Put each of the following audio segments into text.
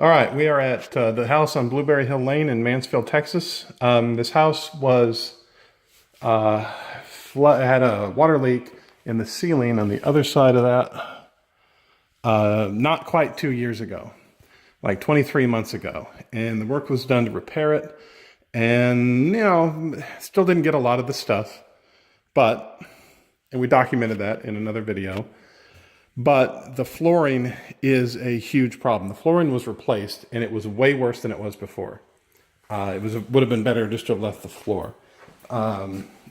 All right, we are at the house on Blueberry Hill Lane in Mansfield, Texas. This house was had a water leak in the ceiling on the other side of that not quite 2 years ago, like 23 months ago. And the work was done to repair it. And, you know, still didn't get a lot of the stuff, and we documented that in another video. But the flooring is a huge problem. The flooring was replaced, and it was way worse than it was before. Would have been better just to have left the floor.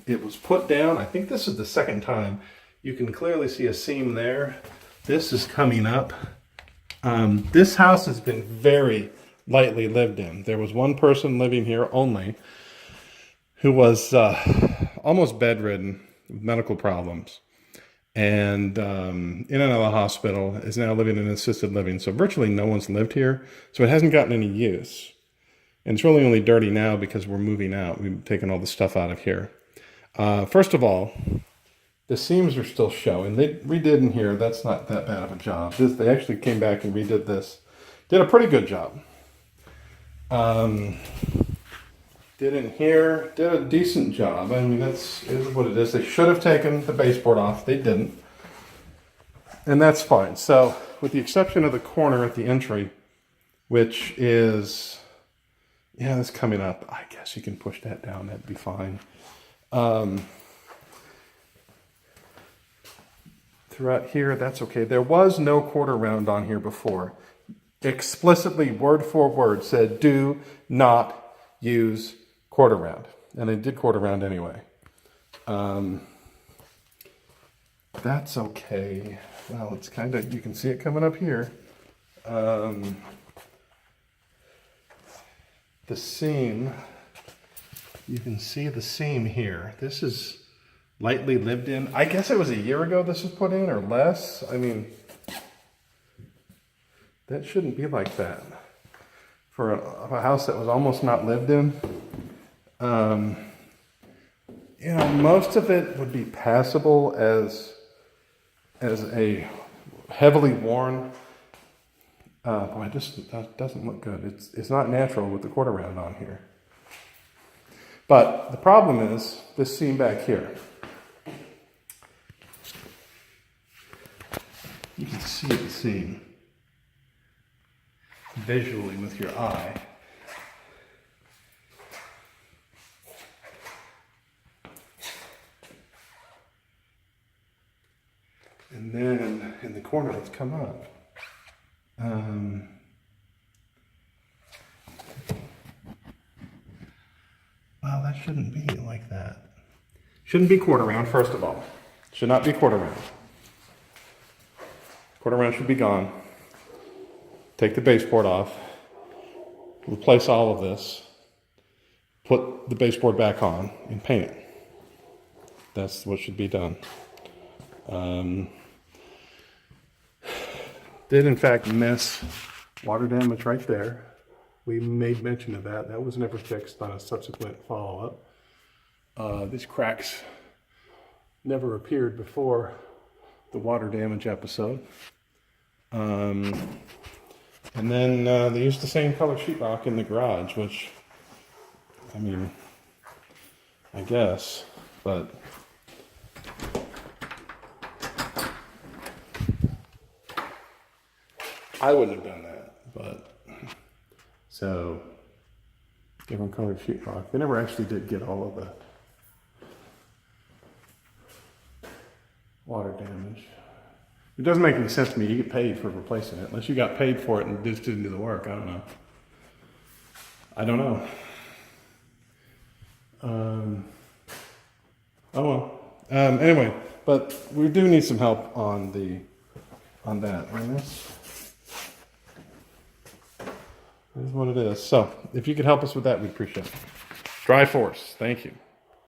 It was put down. I think this is the second time. You can clearly see a seam there. This is coming up. This house has been very lightly lived in. There was one person living here only who was almost bedridden with medical problems. And in and out of the hospital, is now living in assisted living. So virtually no one's lived here. So it hasn't gotten any use. And it's really only dirty now because we're moving out. We've taken all the stuff out of here. First of all, the seams are still showing. They redid in here. That's not that bad of a job. They actually came back and redid this. Did a pretty good job. Did in here, did a decent job. I mean, that's what it is. They should have taken the baseboard off. They didn't. And that's fine. So, with the exception of the corner at the entry, which is, yeah, that's coming up. I guess you can push that down. That'd be fine. Throughout here, that's okay. There was no quarter round on here before. Explicitly, word for word, said do not use quarter round. And they did quarter round anyway. That's okay. Well, it's kind of, you can see it coming up here. The seam, you can see the seam here. This is lightly lived in. I guess it was a year ago this was put in, or less. I mean, that shouldn't be like that for a house that was almost not lived in. You know, most of it would be passable as a heavily worn. Boy, that doesn't look good. It's not natural with the quarter round on here. But the problem is this seam back here. You can see the seam visually with your eye. And then in the corner, it's come up. Well, that shouldn't be like that. Shouldn't be quarter round, first of all. Should not be quarter round. Quarter round should be gone. Take the baseboard off. Replace all of this. Put the baseboard back on and paint it. That's what should be done. Did in fact miss water damage right there. We made mention of that. That was never fixed on a subsequent follow-up. These cracks never appeared before the water damage episode. And then they used the same color sheetrock in the garage, which, I mean, I guess, but I wouldn't have done that, but so different colored sheetrock. They never actually did get all of the water damage. It doesn't make any sense to me. You get paid for replacing it, unless you got paid for it and just didn't do the work. I don't know. Oh well. Anyway, but we do need some help on that. And this is what it is. So if you could help us with that, we'd appreciate it. Dry Force. Thank you.